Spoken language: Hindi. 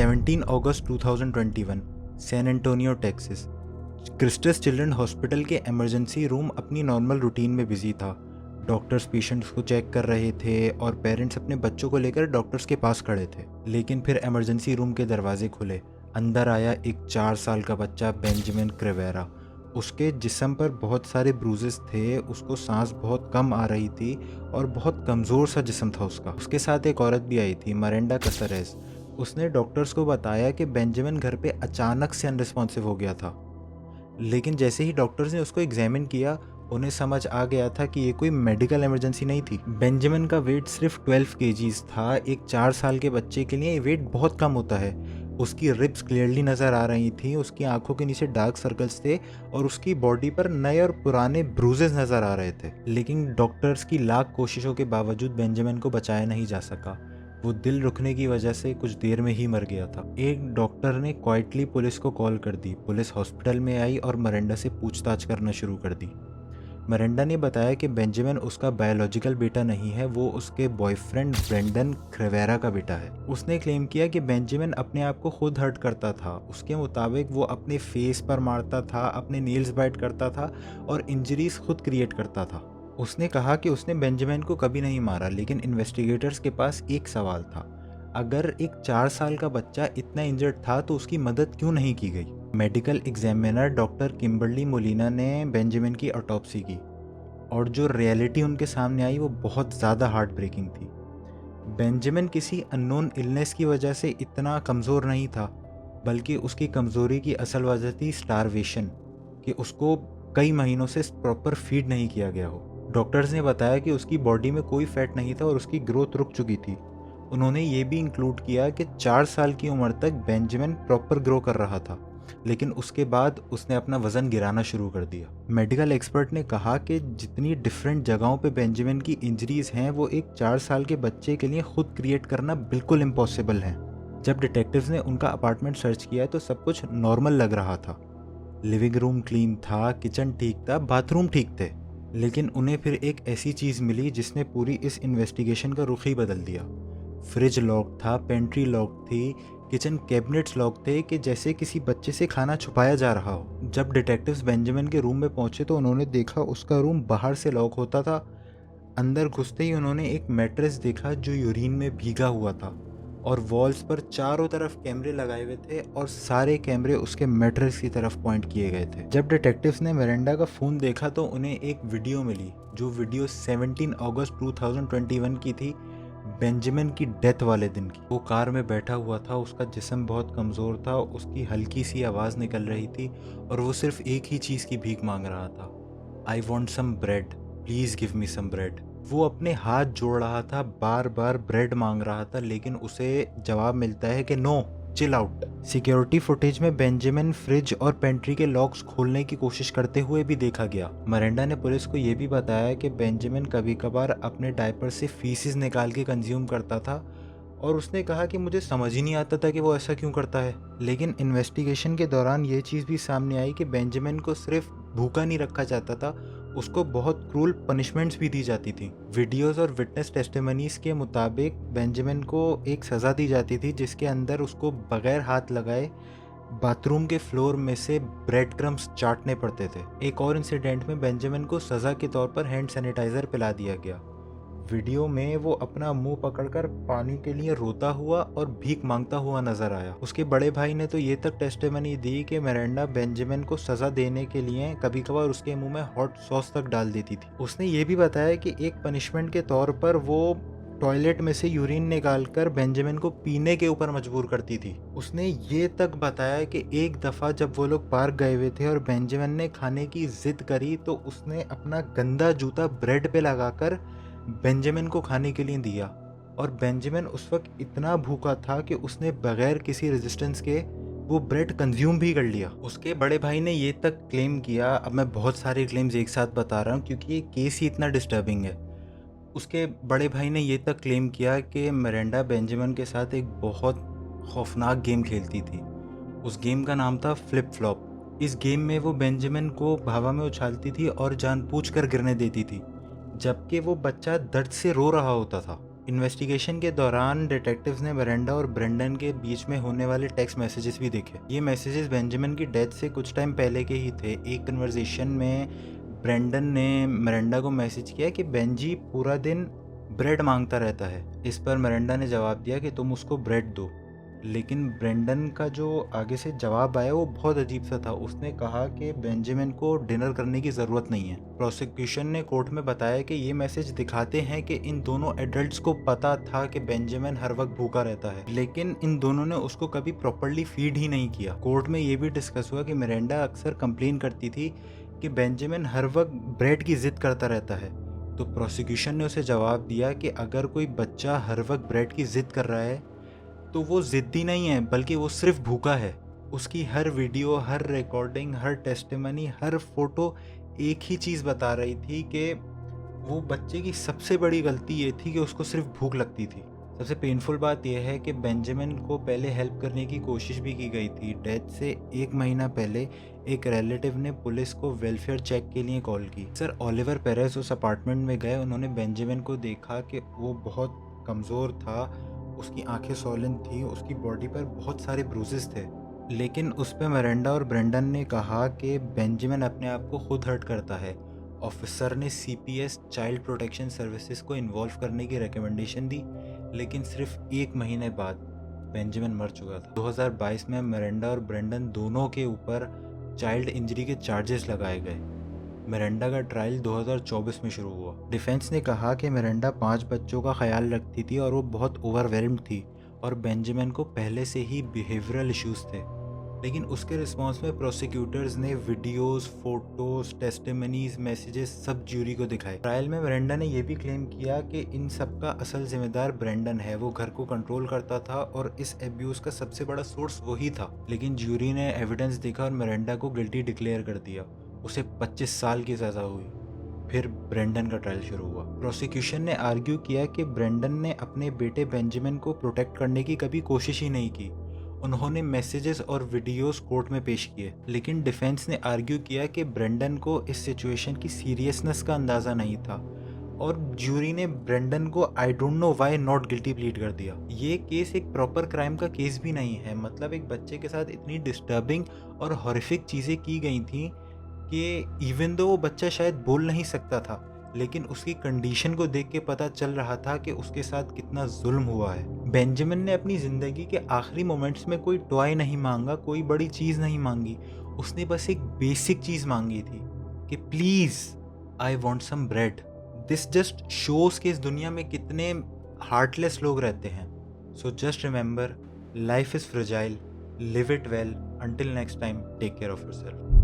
17 अगस्त 2021 San Antonio Texas. Christus Children Hospital के इमरजेंसी रूम अपनी नॉर्मल रूटीन में बिजी था। डॉक्टर्स पेशेंट्स को चेक कर रहे थे और पेरेंट्स अपने बच्चों को लेकर डॉक्टर्स के पास खड़े थे। लेकिन फिर इमरजेंसी रूम के दरवाजे खुले। अंदर आया एक 4 साल का बच्चा, बेंजामिन क्रेवेरा। उसके जिस्म पर बहुत सारे ब्रूजेस थे, उसको सांस बहुत कम आ रही थी और बहुत कमज़ोर सा जिस्म था उसका। उसके साथ एक औरत भी आई थी, मरेंडा कसरेस। उसने डॉक्टर्स को बताया कि बेंजामिन घर पे अचानक से अनरिस्पॉन्सिव हो गया था। लेकिन जैसे ही डॉक्टर्स ने उसको एग्जामिन किया, उन्हें समझ आ गया था कि ये कोई मेडिकल इमरजेंसी नहीं थी। बेंजामिन का वेट सिर्फ 12 केजीज था। एक 4 साल के बच्चे के लिए ये वेट बहुत कम होता है। उसकी रिब्स क्लियरली नज़र आ रही थी, उसकी आंखों के नीचे डार्क सर्कल्स थे और उसकी बॉडी पर नए और पुराने ब्रूजेस नज़र आ रहे थे। लेकिन डॉक्टर्स की लाख कोशिशों के बावजूद बेंजामिन को बचाया नहीं जा सका। वो दिल रुकने की वजह से कुछ देर में ही मर गया था। एक डॉक्टर ने क्वाइटली पुलिस को कॉल कर दी। पुलिस हॉस्पिटल में आई और मरेंडा से पूछताछ करना शुरू कर दी। मरेंडा ने बताया कि बेंजामिन उसका बायोलॉजिकल बेटा नहीं है, वो उसके बॉयफ्रेंड ब्रेंडन क्रेवेरा का बेटा है। उसने क्लेम किया कि बेंजामिन अपने आप को खुद हर्ट करता था। उसके मुताबिक वो अपने फेस पर मारता था, अपने नेल्स बाइट करता था और इंजरीज खुद क्रिएट करता था। उसने कहा कि उसने बेंजामिन को कभी नहीं मारा, लेकिन इन्वेस्टिगेटर्स के पास एक सवाल था। अगर एक 4 साल का बच्चा इतना इंजर्ड था तो उसकी मदद क्यों नहीं की गई? Medical examiner doctor Kimberly Molina ने बेंजामिन की ऑटोप्सी की और जो रियलिटी उनके सामने आई वो बहुत ज़्यादा हार्ट ब्रेकिंग थी। बेंजामिन किसी अननोन इलनेस की वजह से इतना कमज़ोर नहीं था, बल्कि उसकी कमज़ोरी की असल वजह थी स्टारवेशन, कि उसको कई महीनों से प्रॉपर फीड नहीं किया गया हो। डॉक्टर्स ने बताया कि उसकी बॉडी में कोई फैट नहीं था और उसकी ग्रोथ रुक चुकी थी। उन्होंने ये भी इंक्लूड किया कि 4 साल की उम्र तक बेंजामिन प्रॉपर ग्रो कर रहा था, लेकिन उसके बाद उसने अपना वज़न गिराना शुरू कर दिया। मेडिकल एक्सपर्ट ने कहा कि जितनी डिफरेंट जगहों पे बेंजामिन की इंजरीज हैं, वो एक 4 साल के बच्चे के लिए खुद क्रिएट करना बिल्कुल इम्पॉसिबल है। जब डिटेक्टिव्स ने उनका अपार्टमेंट सर्च किया तो सब कुछ नॉर्मल लग रहा था। लिविंग रूम क्लीन था, किचन ठीक था, बाथरूम ठीक थे। लेकिन उन्हें फिर एक ऐसी चीज़ मिली जिसने पूरी इस इन्वेस्टिगेशन का रुख ही बदल दिया। फ्रिज लॉक था, पेंट्री लॉक थी, किचन कैबिनेट्स लॉक थे, कि जैसे किसी बच्चे से खाना छुपाया जा रहा हो। जब डिटेक्टिव्स बेंजामिन के रूम में पहुंचे तो उन्होंने देखा उसका रूम बाहर से लॉक होता था। अंदर घुसते ही उन्होंने एक मैट्रेस देखा जो यूरिन में भीगा हुआ था और वॉल्स पर चारों तरफ कैमरे लगाए हुए थे और सारे कैमरे उसके मैट्रेस की तरफ पॉइंट किए गए थे। जब डिटेक्टिव्स ने मिरांडा का फ़ोन देखा तो उन्हें एक वीडियो मिली, जो वीडियो 17 अगस्त 2021 की थी, बेंजामिन की डेथ वाले दिन की। वो कार में बैठा हुआ था, उसका जिस्म बहुत कमज़ोर था, उसकी हल्की सी आवाज़ निकल रही थी और वो सिर्फ एक ही चीज़ की भीख मांग रहा था, I want some bread, please give me some bread. वो अपने हाथ जोड़ रहा था, बार बार ब्रेड मांग रहा था, लेकिन उसे जवाब मिलता है कि no, chill out. Security footage में बेंजामिन फ्रिज और पेंट्री के लॉक्स खोलने की कोशिश करते हुए भी देखा गया। मरेंडा ने पुलिस को यह भी बताया कि बेंजामिन कभी कभार अपने डायपर से फीसिस निकाल के कंज्यूम करता था और उसने कहा कि मुझे समझ ही नहीं आता था कि वो ऐसा क्यों करता है। लेकिन इन्वेस्टिगेशन के दौरान ये चीज़ भी सामने आई कि बेंजामिन को सिर्फ भूखा नहीं रखा जाता था, उसको बहुत क्रूल पनिशमेंट्स भी दी जाती थी। वीडियोस और विटनेस टेस्टिमनीज के मुताबिक बेंजामिन को एक सज़ा दी जाती थी जिसके अंदर उसको बगैर हाथ लगाए बाथरूम के फ्लोर में से ब्रेड क्रम्स चाटने पड़ते थे। एक और इंसिडेंट में बेंजामिन को सज़ा के तौर पर हैंड सैनिटाइज़र पिला दिया गया। वीडियो में वो अपना मुंह पकड़कर पानी के लिए रोता हुआ और भीख मांगता हुआ नजर आया। उसके बड़े भाई ने तो ये तक टेस्टिमनी दी कि मिरांडा बेंजामिन को सजा देने के लिए कभी कभार उसके मुंह में हॉट सॉस तक डाल देती थी। उसने ये भी बताया कि एक पनिशमेंट के तौर पर वो टॉयलेट में से यूरिन निकालकर बेंजामिन को पीने के ऊपर मजबूर करती थी। उसने ये तक बताया कि एक दफ़ा जब वो लोग पार्क गए हुए थे और बेंजामिन ने खाने की जिद करी तो उसने अपना गंदा जूता ब्रेड पे लगाकर बेंजामिन को खाने के लिए दिया और बेंजामिन उस वक्त इतना भूखा था कि उसने बगैर किसी रेजिस्टेंस के वो ब्रेड कंज्यूम भी कर लिया। उसके बड़े भाई ने ये तक क्लेम किया, अब मैं बहुत सारे क्लेम्स एक साथ बता रहा हूँ क्योंकि ये केस ही इतना डिस्टर्बिंग है। उसके बड़े भाई ने ये तक क्लेम किया कि मिरांडा बेंजामिन के साथ एक बहुत खौफनाक गेम खेलती थी। उस गेम का नाम था फ्लिप फ्लॉप। इस गेम में वो बेंजामिन को हवा में उछालती थी और जानबूझकर गिरने देती थी, जबकि वो बच्चा दर्द से रो रहा होता था। इन्वेस्टिगेशन के दौरान डिटेक्टिव्स ने मिरांडा और ब्रेंडन के बीच में होने वाले टेक्स्ट मैसेजेस भी देखे। ये मैसेजेस बेंजामिन की डेथ से कुछ टाइम पहले के ही थे। एक कन्वर्सेशन में ब्रेंडन ने मिरांडा को मैसेज किया कि बेंजी पूरा दिन ब्रेड मांगता रहता है। इस पर मिरांडा ने जवाब दिया कि तुम उसको ब्रेड दो। लेकिन ब्रेंडन का जो आगे से जवाब आया वो बहुत अजीब सा था। उसने कहा कि बेंजामिन को डिनर करने की ज़रूरत नहीं है। प्रोसिक्यूशन ने कोर्ट में बताया कि ये मैसेज दिखाते हैं कि इन दोनों एडल्ट्स को पता था कि बेंजामिन हर वक्त भूखा रहता है, लेकिन इन दोनों ने उसको कभी प्रॉपर्ली फीड ही नहीं किया। कोर्ट में ये भी डिस्कस हुआ कि मिरांडा अक्सर कंप्लेन करती थी कि बेंजामिन हर वक्त ब्रेड की जिद करता रहता है। तो प्रोसिक्यूशन ने उसे जवाब दिया कि अगर कोई बच्चा हर वक्त ब्रेड की जिद कर रहा है तो वो ज़िद्दी नहीं है, बल्कि वो सिर्फ भूखा है। उसकी हर वीडियो, हर रिकॉर्डिंग, हर टेस्टिमनी, हर फोटो एक ही चीज़ बता रही थी कि वो बच्चे की सबसे बड़ी गलती ये थी कि उसको सिर्फ भूख लगती थी। सबसे पेनफुल बात यह है कि बेंजामिन को पहले हेल्प करने की कोशिश भी की गई थी। डेथ से 1 महीना पहले एक रिलेटिव ने पुलिस को वेलफेयर चेक के लिए कॉल की। सर ओलिवर पेरेस उस अपार्टमेंट में गए। उन्होंने बेंजामिन को देखा कि वो बहुत कमज़ोर था, उसकी आंखें सॉलिन थी, उसकी बॉडी पर बहुत सारे ब्रूजेस थे। लेकिन उस पे मिरांडा और ब्रेंडन ने कहा कि बेंजामिन अपने आप को खुद हर्ट करता है। ऑफिसर ने सीपीएस चाइल्ड प्रोटेक्शन सर्विसेज को इन्वॉल्व करने की रिकमेंडेशन दी, लेकिन सिर्फ 1 महीने बाद बेंजामिन मर चुका था। 2022 में मिरांडा और ब्रेंडन दोनों के ऊपर चाइल्ड इंजरी के चार्जेस लगाए गए। मिरांडा का ट्रायल 2024 में शुरू हुआ। डिफेंस ने कहा कि मिरांडा 5 बच्चों का ख्याल रखती थी और वो बहुत ओवरवेल्म्ड थी और बेंजामिन को पहले से ही बिहेवियरल इश्यूज थे। लेकिन उसके रिस्पांस में प्रोसिक्यूटर्स ने वीडियोस, फोटोज, टेस्टिमनीज, मैसेजेस सब ज्यूरी को दिखाए। ट्रायल में मिरांडा ने यह भी क्लेम किया कि इन सब का असल जिम्मेदार ब्रेंडन है। वो घर को कंट्रोल करता था और इस एब्यूज का सबसे बड़ा सोर्स वही था। लेकिन ज्यूरी ने एविडेंस देखा और मिरांडा को गिल्टी डिक्लेयर कर दिया। उसे 25 साल की सज़ा हुई। फिर ब्रेंडन का ट्रायल शुरू हुआ। प्रोसिक्यूशन ने आर्ग्यू किया कि ब्रेंडन ने अपने बेटे बेंजामिन को प्रोटेक्ट करने की कभी कोशिश ही नहीं की। उन्होंने मैसेजेस और वीडियोस कोर्ट में पेश किए। लेकिन डिफेंस ने आर्ग्यू किया कि ब्रेंडन को इस सिचुएशन की सीरियसनेस का अंदाज़ा नहीं था और ज्यूरी ने ब्रेंडन को I don't know why not guilty plead कर दिया। ये केस एक प्रॉपर क्राइम का केस भी नहीं है। मतलब एक बच्चे के साथ इतनी डिस्टर्बिंग और हॉरिफिक चीज़ें की गई थी कि इवन दो वो बच्चा शायद बोल नहीं सकता था, लेकिन उसकी कंडीशन को देख के पता चल रहा था कि उसके साथ कितना जुल्म हुआ है। बेंजामिन ने अपनी ज़िंदगी के आखिरी मोमेंट्स में कोई टॉय नहीं मांगा, कोई बड़ी चीज़ नहीं मांगी। उसने बस एक बेसिक चीज़ मांगी थी कि please I want some bread. This just shows कि इस दुनिया में कितने हार्टलेस लोग रहते हैं। So just remember, life is fragile, live it well, until next time, take care of yourself.